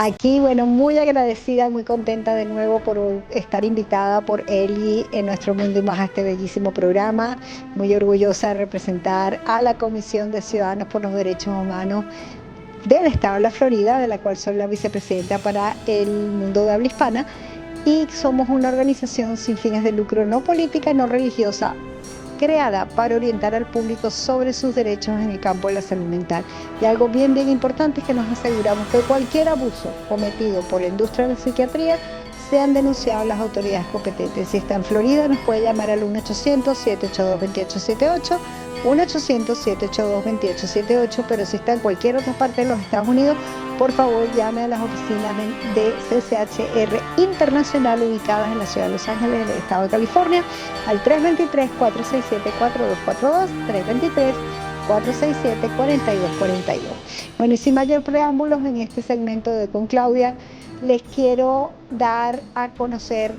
Aquí, bueno, muy agradecida, muy contenta de nuevo por estar invitada por Eli en Nuestro Mundo y Más a este bellísimo programa. Muy orgullosa de representar a la Comisión de Ciudadanos por los Derechos Humanos del Estado de la Florida, de la cual soy la vicepresidenta para el mundo de habla hispana. Y somos una organización sin fines de lucro, no política y no religiosa, creada para orientar al público sobre sus derechos en el campo de la salud mental. Y algo bien importante es que nos aseguramos que cualquier abuso cometido por la industria de la psiquiatría sean denunciados las autoridades competentes. Si está en Florida, nos puede llamar al 1-800-782-2878, 1-800-782-2878, pero si está en cualquier otra parte de los Estados Unidos, por favor llame a las oficinas de PSYCHATRY Internacional ubicadas en la ciudad de Los Ángeles, en el estado de California, al 323-467-4242, 323-467-4242. Bueno, y sin mayor preámbulos, en este segmento de Con Claudia, les quiero dar a conocer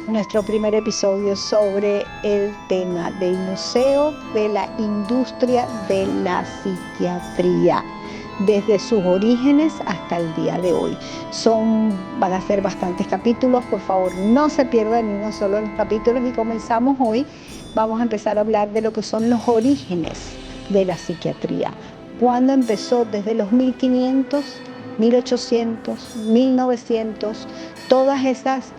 nuestro primer episodio sobre el tema del museo de la industria de la psiquiatría, desde sus orígenes hasta el día de hoy. Van a ser bastantes capítulos, por favor no se pierdan ni uno solo de los capítulos, y comenzamos hoy. Vamos a empezar a hablar de lo que son los orígenes de la psiquiatría. ¿Cuándo empezó? Desde los 1500, 1800, 1900, todas esas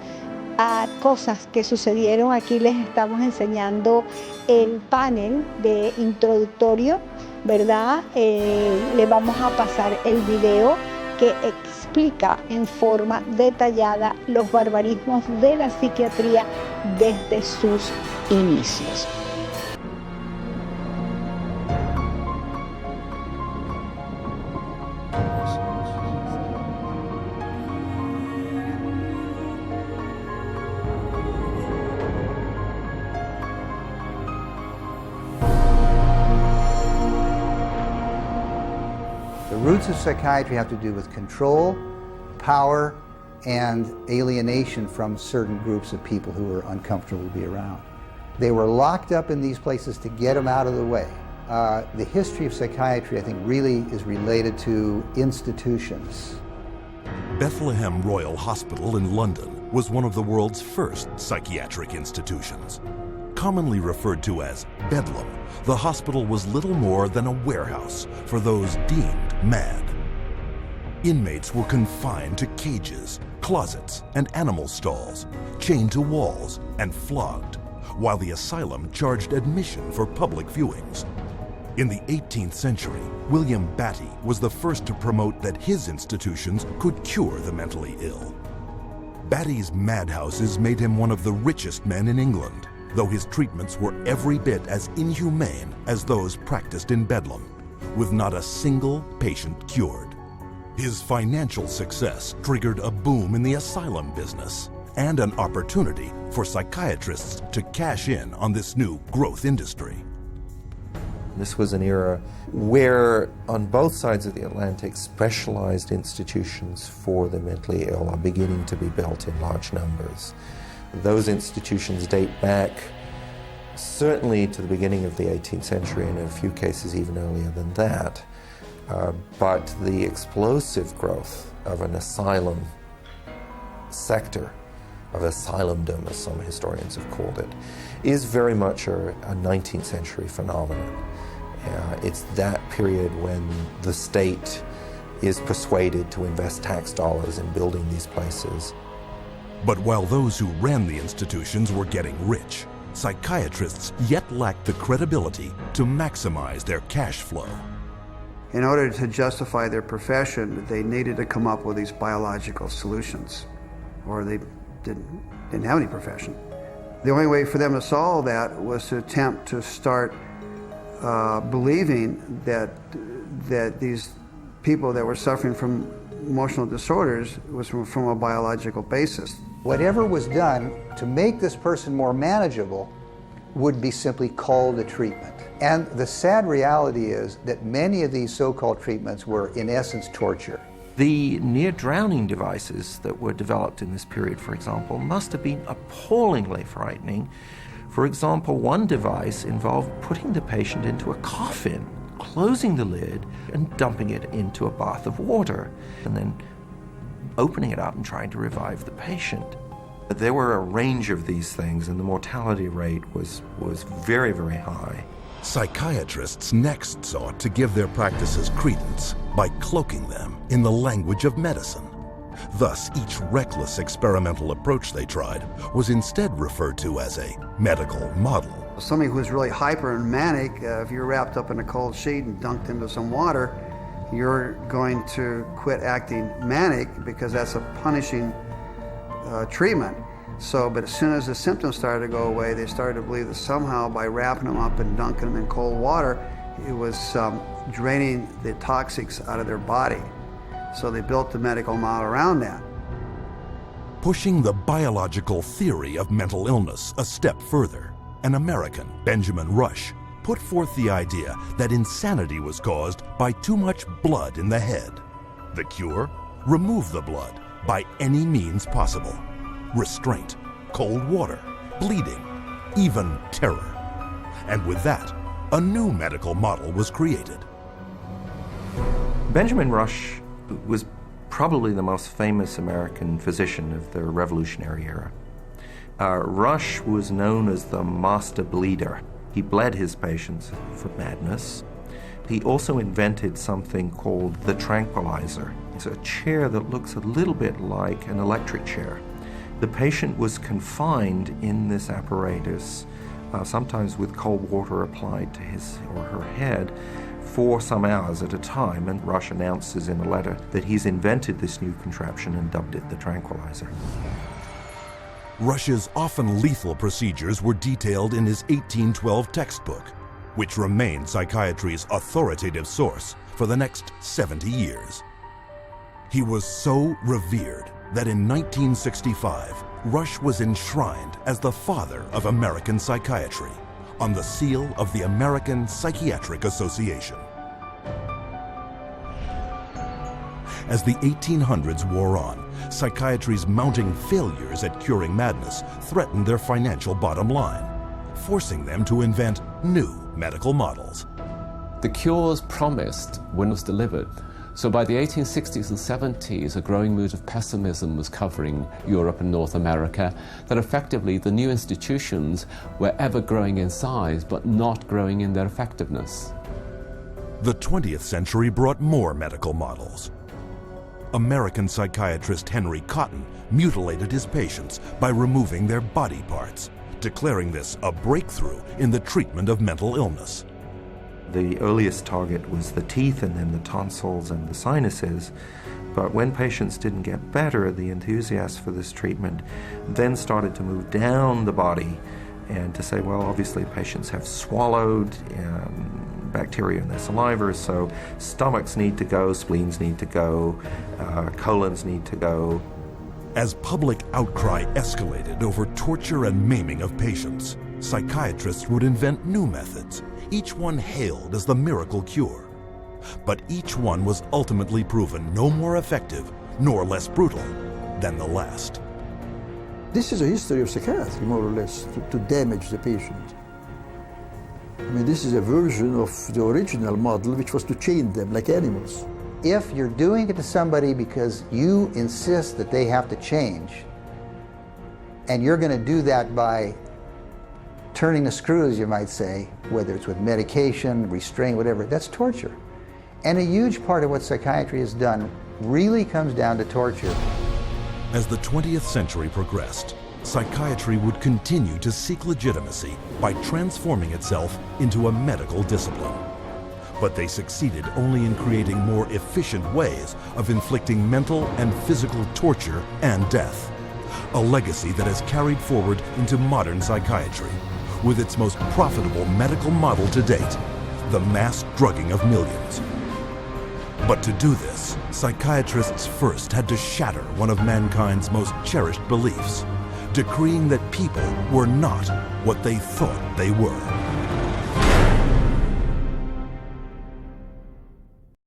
cosas que sucedieron. Aquí les estamos enseñando el panel de introductorio, ¿verdad? Le vamos a pasar el video que explica en forma detallada los barbarismos de la psiquiatría desde sus inicios. The roots of psychiatry have to do with control, power, and alienation from certain groups of people who were uncomfortable to be around. They were locked up in these places to get them out of the way. The history of psychiatry, I think, really is related to institutions. Bethlehem Royal Hospital in London was one of the world's first psychiatric institutions. Commonly referred to as Bedlam, the hospital was little more than a warehouse for those deemed mad. Inmates were confined to cages, closets, and animal stalls, chained to walls and flogged, while the asylum charged admission for public viewings. In the 18th century, William Batty was the first to promote that his institutions could cure the mentally ill. Batty's madhouses made him one of the richest men in England, though his treatments were every bit as inhumane as those practiced in Bedlam, with not a single patient cured. His financial success triggered a boom in the asylum business and an opportunity for psychiatrists to cash in on this new growth industry. This was an era where, on both sides of the Atlantic, specialized institutions for the mentally ill are beginning to be built in large numbers. Those institutions date back certainly to the beginning of the 18th century, and in a few cases even earlier than that. But the explosive growth of an asylum sector, of asylumdom, as some historians have called it, is very much a 19th century phenomenon. It's that period when the state is persuaded to invest tax dollars in building these places. But while those who ran the institutions were getting rich, psychiatrists yet lacked the credibility to maximize their cash flow. In order to justify their profession, they needed to come up with these biological solutions, or they didn't have any profession. The only way for them to solve that was to attempt to start believing that these people that were suffering from emotional disorders was from a biological basis. Whatever was done to make this person more manageable would be simply called a treatment. And the sad reality is that many of these so-called treatments were, in essence, torture. The near-drowning devices that were developed in this period, for example, must have been appallingly frightening. For example, one device involved putting the patient into a coffin, closing the lid, and dumping it into a bath of water, and then opening it up and trying to revive the patient. There were a range of these things, and the mortality rate was very, very high. Psychiatrists next sought to give their practices credence by cloaking them in the language of medicine. Thus, each reckless experimental approach they tried was instead referred to as a medical model. Somebody who's really hyper and manic, if you're wrapped up in a cold sheet and dunked into some water, you're going to quit acting manic because that's a punishing treatment. But as soon as the symptoms started to go away, they started to believe that somehow by wrapping them up and dunking them in cold water, it was draining the toxics out of their body. So they built the medical model around that. Pushing the biological theory of mental illness a step further, an American, Benjamin Rush, put forth the idea that insanity was caused by too much blood in the head. The cure? Remove the blood by any means possible. Restraint, cold water, bleeding, even terror. And with that, a new medical model was created. Benjamin Rush was probably the most famous American physician of the Revolutionary era. Rush was known as the master bleeder. He bled his patients for madness. He also invented something called the tranquilizer. It's a chair that looks a little bit like an electric chair. The patient was confined in this apparatus, sometimes with cold water applied to his or her head, for some hours at a time, and Rush announces in a letter that he's invented this new contraption and dubbed it the tranquilizer. Rush's often lethal procedures were detailed in his 1812 textbook, which remained psychiatry's authoritative source for the next 70 years. He was so revered that in 1965, Rush was enshrined as the father of American psychiatry on the seal of the American Psychiatric Association. As the 1800s wore on, psychiatry's mounting failures at curing madness threatened their financial bottom line, forcing them to invent new medical models. The cures promised when it was delivered. So by the 1860s and 70s, a growing mood of pessimism was covering Europe and North America, that effectively the new institutions were ever growing in size, but not growing in their effectiveness. The 20th century brought more medical models. American psychiatrist Henry Cotton mutilated his patients by removing their body parts, declaring this a breakthrough in the treatment of mental illness. The earliest target was the teeth and then the tonsils and the sinuses. But when patients didn't get better, the enthusiasts for this treatment then started to move down the body and to say, well, obviously patients have swallowed bacteria in their saliva, so stomachs need to go, spleens need to go, colons need to go. As public outcry escalated over torture and maiming of patients, psychiatrists would invent new methods, each one hailed as the miracle cure. But each one was ultimately proven no more effective nor less brutal than the last. This is a history of psychiatry, more or less, to damage the patient. I mean, this is a version of the original model, which was to chain them like animals. If you're doing it to somebody because you insist that they have to change, and you're going to do that by turning the screws, you might say, whether it's with medication, restraint, whatever, that's torture. And a huge part of what psychiatry has done really comes down to torture. As the 20th century progressed, psychiatry would continue to seek legitimacy by transforming itself into a medical discipline. But they succeeded only in creating more efficient ways of inflicting mental and physical torture and death, a legacy that has carried forward into modern psychiatry, with its most profitable medical model to date, the mass drugging of millions. But to do this, psychiatrists first had to shatter one of mankind's most cherished beliefs, decreeing that people were not what they thought they were.